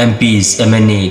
MPs, MNA,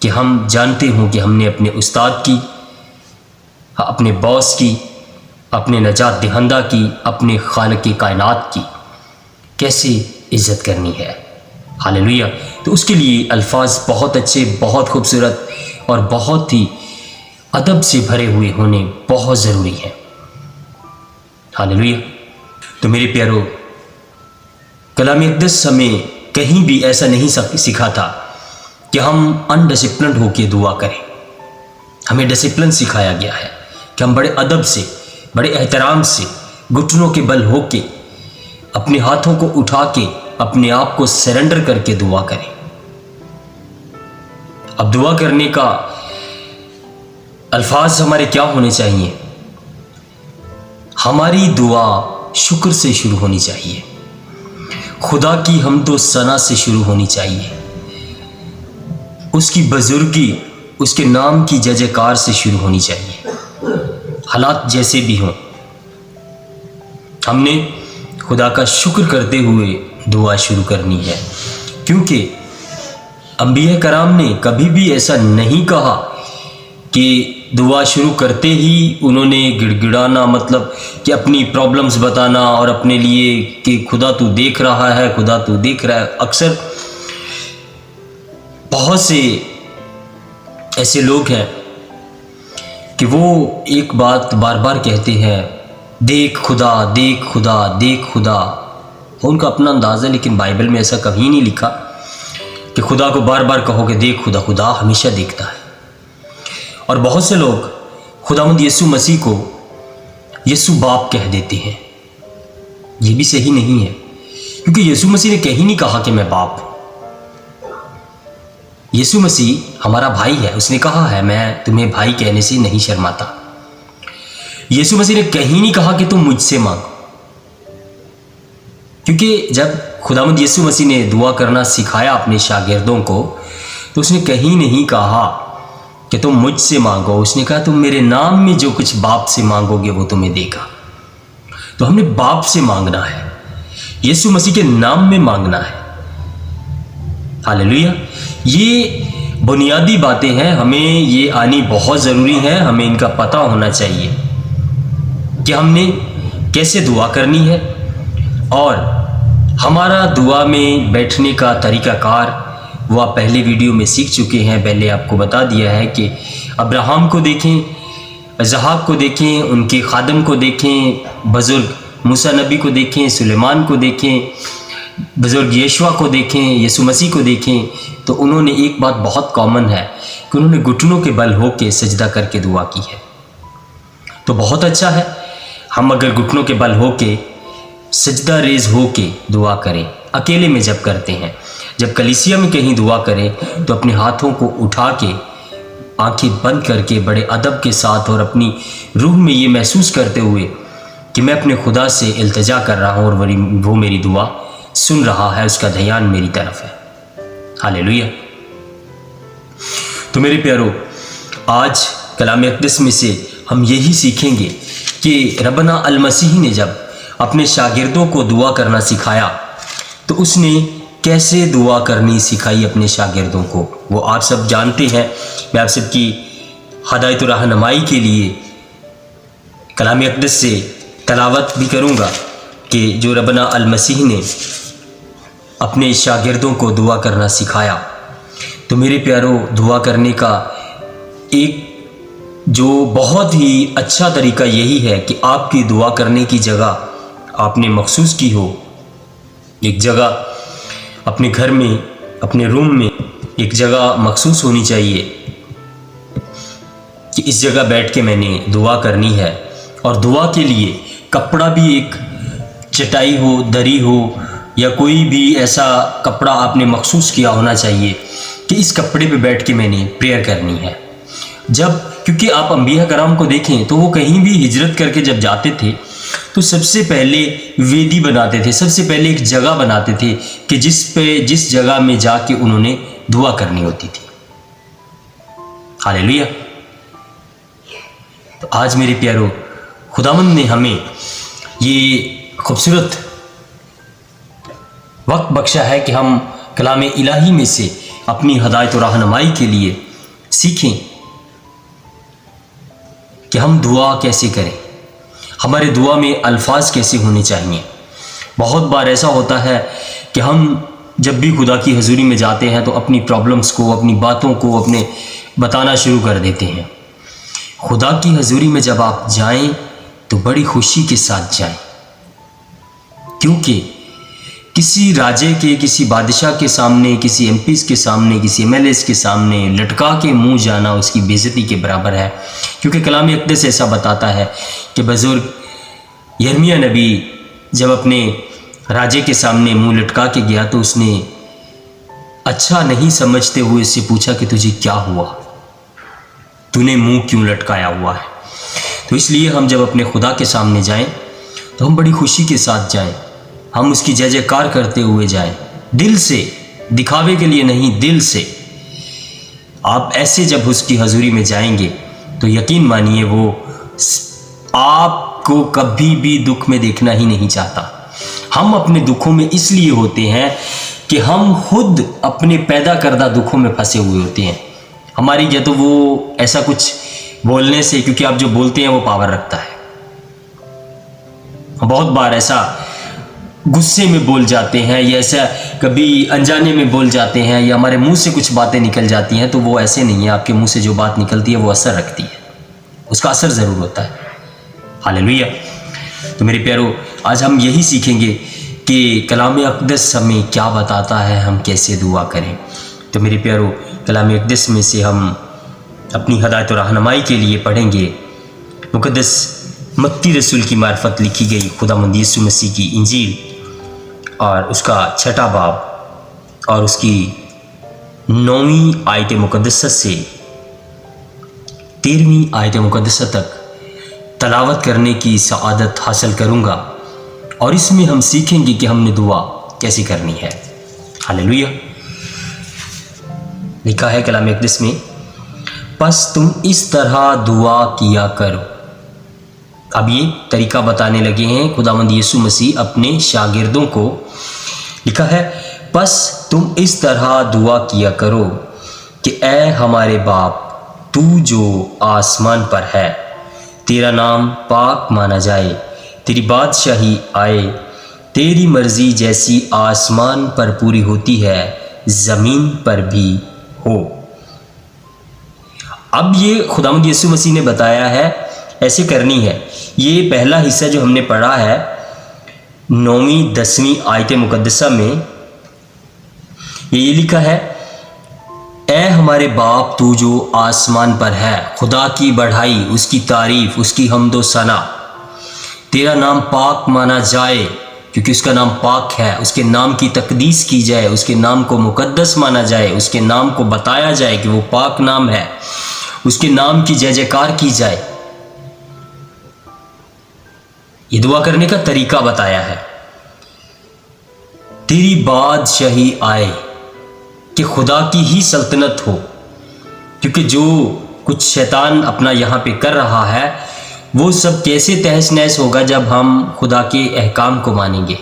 کہ ہم جانتے ہوں کہ ہم نے اپنے استاد کی، اپنے باس کی، اپنے نجات دہندہ کی، اپنے خالق کائنات کی کیسے عزت کرنی ہے۔ ہاللیلویہ۔ تو اس کے لیے الفاظ بہت اچھے، بہت خوبصورت اور بہت ہی ادب سے بھرے ہوئے ہونے بہت ضروری ہیں۔ ہاللیلویہ۔ تو میرے پیارو، کلام اقدس ہمیں کہیں بھی ایسا نہیں سکھاتا کہ ہم انڈسپلنڈ ہو کے دعا کریں۔ ہمیں ڈسپلن سکھایا گیا ہے کہ ہم بڑے ادب سے، بڑے احترام سے، گھٹنوں کے بل ہو کے، اپنے ہاتھوں کو اٹھا کے، اپنے آپ کو سرنڈر کر کے دعا کریں۔ اب دعا کرنے کا الفاظ ہمارے کیا ہونے چاہیے؟ ہماری دعا شکر سے شروع ہونی چاہیے، خدا کی حمد و ثنا سے شروع ہونی چاہیے، اس کی بزرگی، اس کے نام کی جے کار سے شروع ہونی چاہیے۔ حالات جیسے بھی ہوں، ہم نے خدا کا شکر کرتے ہوئے دعا شروع کرنی ہے، کیونکہ انبیاء کرام نے کبھی بھی ایسا نہیں کہا کہ دعا شروع کرتے ہی انہوں نے گڑ گڑانا، مطلب کہ اپنی پرابلمز بتانا اور اپنے لیے کہ خدا تو دیکھ رہا ہے، خدا تو دیکھ رہا ہے۔ اکثر بہت سے ایسے لوگ ہیں کہ وہ ایک بات بار بار کہتے ہیں، دیکھ خدا، دیکھ خدا، دیکھ خدا۔ ان کا اپنا انداز ہے، لیکن بائبل میں ایسا کبھی نہیں لکھا کہ خدا کو بار بار کہو کہ دیکھ خدا۔ خدا ہمیشہ دیکھتا ہے۔ اور بہت سے لوگ خداوند یسوع مسیح کو یسوع باپ کہہ دیتے ہیں۔ یہ بھی صحیح نہیں ہے، کیونکہ یسوع مسیح نے کہیں نہیں کہا کہ میں باپ ہوں۔ یسوع مسیح ہمارا بھائی ہے، اس نے کہا ہے میں تمہیں بھائی کہنے سے نہیں شرماتا۔ یسوع مسیح نے کہیں نہیں کہا کہ تم مجھ سے مانگو، کیونکہ جب خداوند یسوع مسیح نے دعا کرنا سکھایا اپنے شاگردوں کو، تو اس نے کہیں نہیں کہا کہ تم مجھ سے مانگو، اس نے کہا تم میرے نام میں جو کچھ باپ سے مانگو گے وہ تمہیں دے گا۔ تو ہم نے باپ سے مانگنا ہے، یسوع مسیح کے نام میں مانگنا ہے۔ ہاللیلویہ۔ یہ بنیادی باتیں ہیں، ہمیں یہ آنی بہت ضروری ہے، ہمیں ان کا پتہ ہونا چاہیے کہ ہم نے کیسے دعا کرنی ہے، اور ہمارا دعا میں بیٹھنے کا طریقہ کار وہ آپ پہلے ویڈیو میں سیکھ چکے ہیں۔ پہلے آپ کو بتا دیا ہے کہ ابراہیم کو دیکھیں، اسحاق کو دیکھیں، ان کے خادم کو دیکھیں، بزرگ موسیٰ نبی کو دیکھیں، سلیمان کو دیکھیں، بزرگ یشوع کو دیکھیں، یسوع مسیح کو دیکھیں، تو انہوں نے ایک بات بہت کامن ہے کہ انہوں نے گھٹنوں کے بل ہو کے سجدہ کر کے دعا کی ہے۔ تو بہت اچھا ہے ہم اگر گھٹنوں کے بل ہو کے، سجدہ ریز ہو کے دعا کریں۔ اکیلے میں جب کرتے ہیں، جب کلیسیا میں کہیں دعا کریں تو اپنے ہاتھوں کو اٹھا کے، آنکھیں بند کر کے، بڑے ادب کے ساتھ اور اپنی روح میں یہ محسوس کرتے ہوئے کہ میں اپنے خدا سے التجا کر رہا ہوں اور وہ میری دعا سن رہا ہے، اس کا دھیان میری طرف ہے۔ ہاللیلویہ۔ تو میرے پیارو، آج کلام اقدس میں سے ہم یہی سیکھیں گے کہ ربنا المسیح نے جب اپنے شاگردوں کو دعا کرنا سکھایا تو اس نے کیسے دعا کرنی سکھائی اپنے شاگردوں کو، وہ آپ سب جانتے ہیں۔ میں آپ سب کی ہدایت و رہنمائی کے لیے کلام اقدس سے تلاوت بھی کروں گا کہ جو ربنا المسیح نے اپنے شاگردوں کو دعا کرنا سکھایا۔ تو میرے پیارو، دعا کرنے کا ایک جو بہت ہی اچھا طریقہ یہی ہے کہ آپ کی دعا کرنے کی جگہ آپ نے مخصوص کی ہو، ایک جگہ اپنے گھر میں، اپنے روم میں ایک جگہ مخصوص ہونی چاہیے کہ اس جگہ بیٹھ کے میں نے دعا کرنی ہے۔ اور دعا کے لیے کپڑا بھی ایک چٹائی ہو، دری ہو، یا کوئی بھی ایسا کپڑا آپ نے مخصوص کیا ہونا چاہیے کہ اس کپڑے پہ بیٹھ کے میں نے پریئر کرنی ہے۔ کیونکہ آپ انبیاء کرام کو دیکھیں تو وہ کہیں بھی ہجرت کر کے جب جاتے تھے تو سب سے پہلے ویدی بناتے تھے، سب سے پہلے ایک جگہ بناتے تھے کہ جس جگہ میں جا کے انہوں نے دعا کرنی ہوتی تھی۔ ہاللیلویہ۔ تو آج میرے پیارو، خداوند نے ہمیں یہ خوبصورت وقت بخشا ہے کہ ہم کلام الہی میں سے اپنی ہدایت و رہنمائی کے لیے سیکھیں کہ ہم دعا کیسے کریں، ہمارے دعا میں الفاظ کیسے ہونے چاہیے۔ بہت بار ایسا ہوتا ہے کہ ہم جب بھی خدا کی حضوری میں جاتے ہیں تو اپنی پرابلمس کو، اپنی باتوں کو اپنے بتانا شروع کر دیتے ہیں۔ خدا کی حضوری میں جب آپ جائیں تو بڑی خوشی کے ساتھ جائیں، کیونکہ کسی راجے کے، کسی بادشاہ کے سامنے، کسی ایم پیز کے سامنے، کسی ایم ایل ایز کے سامنے لٹکا کے منہ جانا اس کی بے عزتی کے برابر ہے۔ کیونکہ کلام اقدس ایسا بتاتا ہے کہ بزرگ یرمیہ نبی جب اپنے راجے کے سامنے منہ لٹکا کے گیا تو اس نے اچھا نہیں سمجھتے ہوئے اس سے پوچھا کہ تجھے کیا ہوا، تو نے منہ کیوں لٹکایا ہوا ہے۔ تو اس لیے ہم جب اپنے خدا کے سامنے جائیں تو ہم بڑی خوشی کے ساتھ جائیں، ہم اس کی جے جے کار کرتے ہوئے جائیں، دل سے، دکھاوے کے لیے نہیں، دل سے۔ آپ ایسے جب اس کی حضوری میں جائیں گے تو یقین مانیے وہ آپ کو کبھی بھی دکھ میں دیکھنا ہی نہیں چاہتا۔ ہم اپنے دکھوں میں اس لیے ہوتے ہیں کہ ہم خود اپنے پیدا کردہ دکھوں میں پھنسے ہوئے ہوتے ہیں۔ ہماری یا تو وہ ایسا کچھ بولنے سے، کیونکہ آپ جو بولتے ہیں وہ پاور رکھتا ہے۔ بہت بار ایسا غصے میں بول جاتے ہیں یا ایسا کبھی انجانے میں بول جاتے ہیں یا ہمارے منہ سے کچھ باتیں نکل جاتی ہیں، تو وہ ایسے نہیں ہے۔ آپ کے منہ سے جو بات نکلتی ہے وہ اثر رکھتی ہے، اس کا اثر ضرور ہوتا ہے۔ ہاللیلویہ۔ تو میرے پیارو، آج ہم یہی سیکھیں گے کہ کلام اقدس ہمیں کیا بتاتا ہے، ہم کیسے دعا کریں۔ تو میرے پیارو، کلام اقدس میں سے ہم اپنی ہدایت و رہنمائی کے لیے پڑھیں گے مقدس متی رسول کی معرفت لکھی گئی خداوند یسوع مسیح کی انجیل، اور اس کا 6واں باب اور اس کی 9ویں آیت مقدسہ سے 13ویں آیت مقدسہ تک تلاوت کرنے کی سعادت حاصل کروں گا، اور اس میں ہم سیکھیں گے کہ ہم نے دعا کیسی کرنی ہے۔ ہاللیلویہ۔ لکھا ہے کلام اقدس میں، پس تم اس طرح دعا کیا کرو۔ اب یہ طریقہ بتانے لگے ہیں خداوند یسوع مسیح اپنے شاگردوں کو۔ لکھا ہے، پس تم اس طرح دعا کیا کرو کہ اے ہمارے باپ، تو جو آسمان پر ہے، تیرا نام پاک مانا جائے، تیری بادشاہی آئے، تیری مرضی جیسی آسمان پر پوری ہوتی ہے زمین پر بھی ہو۔ اب یہ خداوند یسوع مسیح نے بتایا ہے ایسے کرنی ہے۔ یہ پہلا حصہ جو ہم نے پڑھا ہے 9ویں 10ویں آیت مقدسہ میں، یہ لکھا ہے، اے ہمارے باپ تو جو آسمان پر ہے۔ خدا کی بڑھائی، اس کی تعریف، اس کی حمد و ثنا۔ تیرا نام پاک مانا جائے، کیونکہ اس کا نام پاک ہے۔ اس کے نام کی تقدیس کی جائے، اس کے نام کو مقدس مانا جائے، اس کے نام کو بتایا جائے کہ وہ پاک نام ہے، اس کے نام کی جے جے کار کی جائے۔ یہ دعا کرنے کا طریقہ بتایا ہے۔ تیری بادشاہی آئے، کہ خدا کی ہی سلطنت ہو، کیونکہ جو کچھ شیطان اپنا یہاں پہ کر رہا ہے وہ سب کیسے تہس نہس ہوگا جب ہم خدا کے احکام کو مانیں گے۔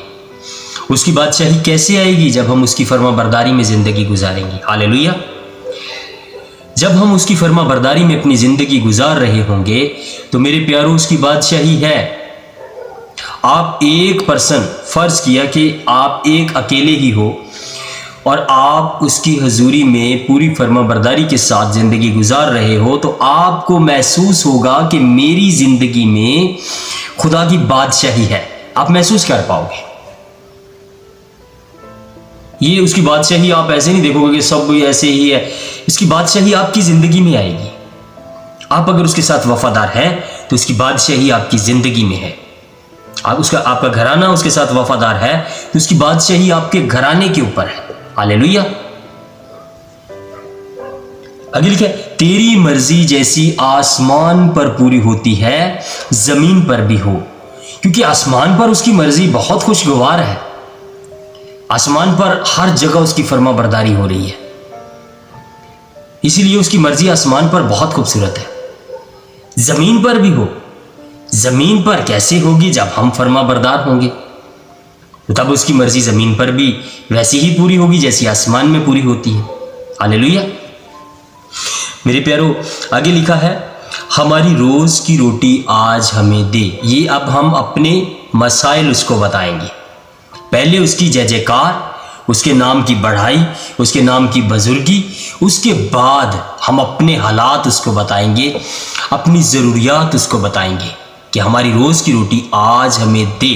اس کی بادشاہی کیسے آئے گی جب ہم اس کی فرما برداری میں زندگی گزاریں گے۔ ہاللیلویہ۔ جب ہم اس کی فرما برداری میں اپنی زندگی گزار رہے ہوں گے تو میرے پیارو اس کی بادشاہی ہے۔ آپ ایک پرسن، فرض کیا کہ آپ ایک اکیلے ہی ہو اور آپ اس کی حضوری میں پوری فرما برداری کے ساتھ زندگی گزار رہے ہو، تو آپ کو محسوس ہوگا کہ میری زندگی میں خدا کی بادشاہی ہے۔ آپ محسوس کر پاؤ گے۔ یہ اس کی بادشاہی آپ ایسے نہیں دیکھو گے کہ سب ایسے ہی ہے۔ اس کی بادشاہی آپ کی زندگی میں آئے گی۔ آپ اگر اس کے ساتھ وفادار ہیں تو اس کی بادشاہی آپ کی زندگی میں ہے۔ آپ کا گھرانہ اس کے ساتھ وفادار ہے تو اس کی بادشاہی آپ کے گھرانے کے اوپر ہے۔ ہاللیلویہ۔ اگلی کیا، تیری مرضی جیسی آسمان پر پوری ہوتی ہے زمین پر بھی ہو، کیونکہ آسمان پر اس کی مرضی بہت خوشگوار ہے۔ آسمان پر ہر جگہ اس کی فرما برداری ہو رہی ہے، اسی لیے اس کی مرضی آسمان پر بہت خوبصورت ہے۔ زمین پر بھی ہو، زمین پر کیسے ہوگی جب ہم فرما بردار ہوں گے، تب اس کی مرضی زمین پر بھی ویسی ہی پوری ہوگی جیسی آسمان میں پوری ہوتی ہے۔ ہاللیلویہ۔ میرے پیارو آگے لکھا ہے ہماری روز کی روٹی آج ہمیں دے. یہ اب ہم اپنے مسائل اس کو بتائیں گے. پہلے اس کی جے جے کار، اس کے نام کی بڑھائی، اس کے نام کی بزرگی، اس کے بعد ہم اپنے حالات اس کو بتائیں گے، اپنی ضروریات اس کو بتائیں گے کہ ہماری روز کی روٹی آج ہمیں دے.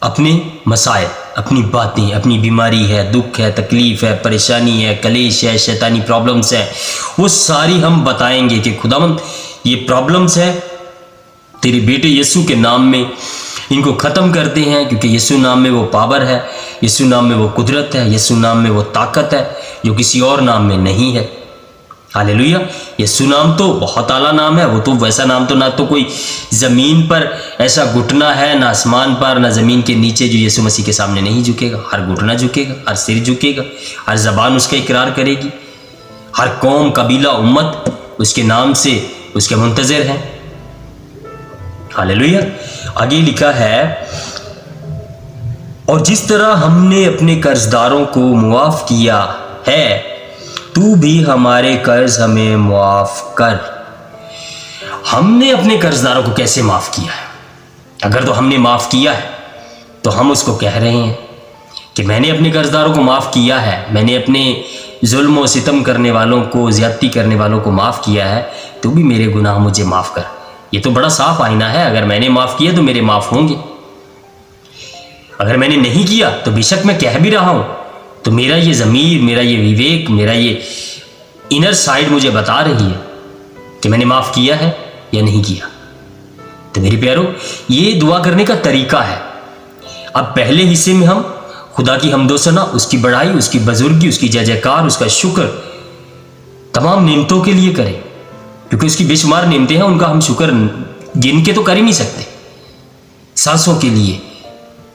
اپنے مسائل، اپنی باتیں، اپنی بیماری ہے، دکھ ہے، تکلیف ہے، پریشانی ہے، کلیش ہے، شیطانی پرابلمس ہے، وہ ساری ہم بتائیں گے کہ خداوند یہ پرابلمس ہے، تیرے بیٹے یسوع کے نام میں ان کو ختم کرتے ہیں، کیونکہ یسوع نام میں وہ پاور ہے، یسوع نام میں وہ قدرت ہے، یسوع نام میں وہ طاقت ہے جو کسی اور نام میں نہیں ہے. ہاللیلویہ. یسوع نام تو بہت اعلیٰ نام ہے. وہ تو ویسا نام تو نہ تو کوئی زمین پر ایسا گھٹنا ہے، نہ آسمان پر، نہ زمین کے نیچے جو یسوع مسیح کے سامنے نہیں جھکے گا. ہر گھٹنا جھکے گا، ہر سر جھکے گا، ہر زبان اس کا اقرار کرے گی، ہر قوم، قبیلہ، امت اس کے نام سے اس کے منتظر ہیں. ہاللیلویہ. آگے لکھا ہے اور جس طرح ہم نے اپنے قرض داروں کو معاف کیا ہے تو بھی ہمارے قرض ہمیں معاف کر. ہم نے اپنے قرض داروں کو کیسے معاف کیا ہے؟ اگر تو ہم نے معاف کیا ہے تو ہم اس کو کہہ رہے ہیں کہ میں نے اپنے قرض داروں کو معاف کیا ہے، میں نے اپنے ظلم و ستم کرنے والوں کو، زیادتی کرنے والوں کو معاف کیا ہے، تو بھی میرے گناہ مجھے معاف کر. یہ تو بڑا صاف آئینہ ہے. اگر میں نے معاف کیا تو میرے معاف ہوں گے، اگر میں نے نہیں کیا تو بے شک میں کہہ بھی رہا ہوں تو میرا یہ ضمیر، میرا یہ ویویک، میرا یہ انر سائیڈ مجھے بتا رہی ہے کہ میں نے معاف کیا ہے یا نہیں کیا. تو میرے پیارو یہ دعا کرنے کا طریقہ ہے. اب پہلے حصے میں ہم خدا کی حمد و ثنا، اس کی بڑائی، اس کی بزرگی، اس کی جے جے کار، اس کا شکر تمام نعمتوں کے لیے کریں، کیونکہ اس کی بے شمار نعمتیں ہیں، ان کا ہم شکر گن کے تو کر ہی نہیں سکتے. سانسوں کے لیے،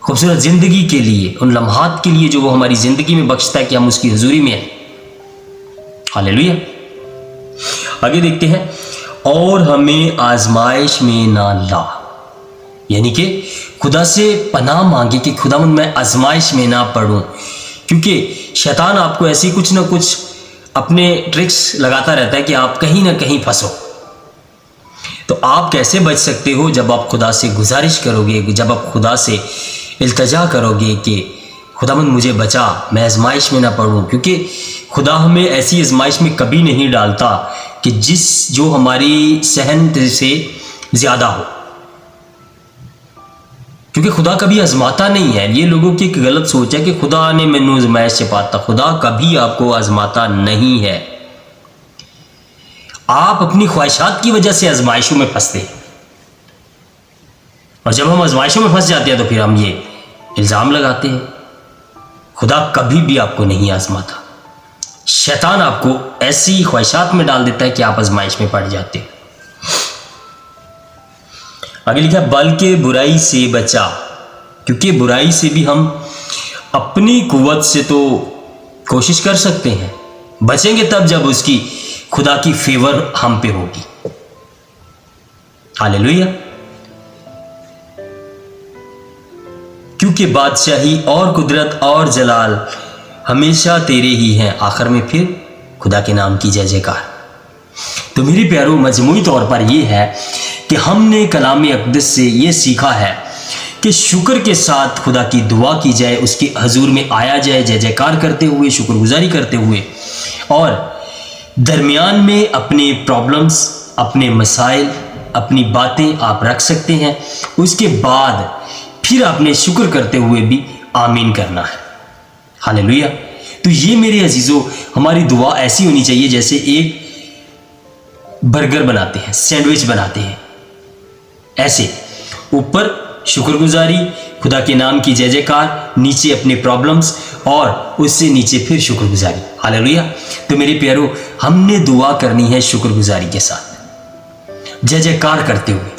خوبصورت زندگی کے لیے، ان لمحات کے لیے جو وہ ہماری زندگی میں بخشتا ہے کہ ہم اس کی حضوری میں ہیں. ہاللیلویہ. آگے دیکھتے ہیں اور ہمیں آزمائش میں نہ لا. یعنی کہ خدا سے پناہ مانگے کہ خداوند میں آزمائش میں نہ پڑوں، کیونکہ شیطان آپ کو ایسی کچھ نہ کچھ اپنے ٹرکس لگاتا رہتا ہے کہ آپ کہیں نہ کہیں پھنسو. تو آپ کیسے بچ سکتے ہو؟ جب آپ خدا سے گزارش کرو گے، جب آپ خدا سے التجا کرو گے کہ خداوند مجھے بچا، میں آزمائش میں نہ پڑوں. کیونکہ خدا ہمیں ایسی آزمائش میں کبھی نہیں ڈالتا کہ جو ہماری صحن سے زیادہ ہو، کیونکہ خدا کبھی آزماتا نہیں ہے. یہ لوگوں کی ایک غلط سوچ ہے کہ خدا نے مینوں آزمائش سے پاتا. خدا کبھی آپ کو آزماتا نہیں ہے. آپ اپنی خواہشات کی وجہ سے آزمائشوں میں پھنستے ہیں، اور جب ہم آزمائشوں میں پھنس جاتے ہیں تو پھر ہم یہ الزام لگاتے ہیں. خدا کبھی بھی آپ کو نہیں آزماتا. شیطان آپ کو ایسی خواہشات میں ڈال دیتا ہے کہ آپ آزمائش میں پڑ جاتے ہیں. آگے لکھا بلکہ برائی سے بچا، کیونکہ برائی سے بھی ہم اپنی قوت سے تو کوشش کر سکتے ہیں. بچیں گے تب جب اس کی خدا کی فیور ہم پہ ہوگی. ہاللیلویہ. کیونکہ بادشاہی اور قدرت اور جلال ہمیشہ تیرے ہی ہیں. آخر میں پھر خدا کے نام کی جے جے کار. تو میرے پیارو مجموعی طور پر یہ ہے کہ ہم نے کلام اقدس سے یہ سیکھا ہے کہ شکر کے ساتھ خدا کی دعا کی جائے، اس کے حضور میں آیا جائے جے جے کار کرتے ہوئے، شکر گزاری کرتے ہوئے، اور درمیان میں اپنے پرابلمز، اپنے مسائل، اپنی باتیں آپ رکھ سکتے ہیں. اس کے بعد پھر آپ نے شکر کرتے ہوئے بھی آمین کرنا ہے. ہاللیلویہ. تو یہ میرے عزیزو ہماری دعا ایسی ہونی چاہیے جیسے ایک برگر بناتے ہیں، سینڈوچ بناتے ہیں. ایسے اوپر شکر گزاری، خدا کے نام کی جے جے کار، نیچے اپنے پرابلمز، اور اس سے نیچے پھر شکر گزاری. ہاللیلویہ. تو میرے پیارو ہم نے دعا کرنی ہے شکر گزاری کے ساتھ، جے جے کار کرتے ہوئے.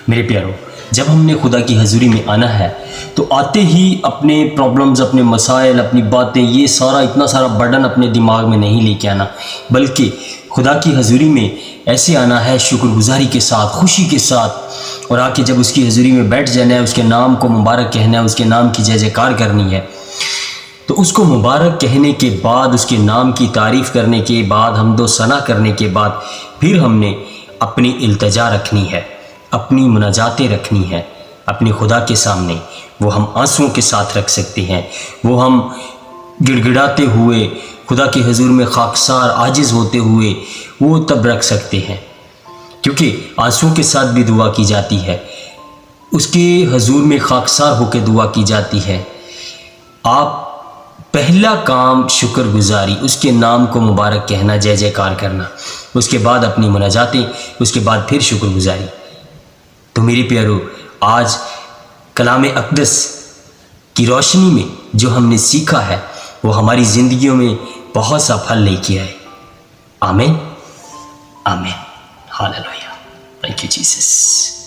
میرے پیارو جب ہم نے خدا کی حضوری میں آنا ہے تو آتے ہی اپنے پرابلمز، اپنے مسائل، اپنی باتیں، یہ سارا اتنا سارا برڈن اپنے دماغ میں نہیں لے کے آنا، بلکہ خدا کی حضوری میں ایسے آنا ہے شکر گزاری کے ساتھ، خوشی کے ساتھ، اور آ کے جب اس کی حضوری میں بیٹھ جانا ہے، اس کے نام کو مبارک کہنا ہے، اس کے نام کی جے جے کار کرنی ہے. تو اس کو مبارک کہنے کے بعد، اس کے نام کی تعریف کرنے کے بعد، حمد و ثنا کرنے کے بعد، پھر ہم نے اپنی التجا رکھنی ہے، اپنی مناجاتیں رکھنی ہے اپنے خدا کے سامنے۔ وہ ہم آنسوؤں کے ساتھ رکھ سکتے ہیں، وہ ہم گڑ گڑاتے ہوئے خدا کے حضور میں خاکسار عاجز ہوتے ہوئے وہ تب رکھ سکتے ہیں، کیونکہ آنسوؤں کے ساتھ بھی دعا کی جاتی ہے، اس کے حضور میں خاکسار ہو کے دعا کی جاتی ہے۔ آپ پہلا کام شکر گزاری، اس کے نام کو مبارک کہنا، جے جے کار کرنا، اس کے بعد اپنی مناجاتیں، اس کے بعد پھر شکر گزاری۔ تو میری پیارو، آج کلام اقدس کی روشنی میں جو ہم نے سیکھا ہے وہ ہماری زندگیوں میں بہت سا پھل لے کے آئے۔ آمین آمین، ہاللویا، تھینک یو جیسس۔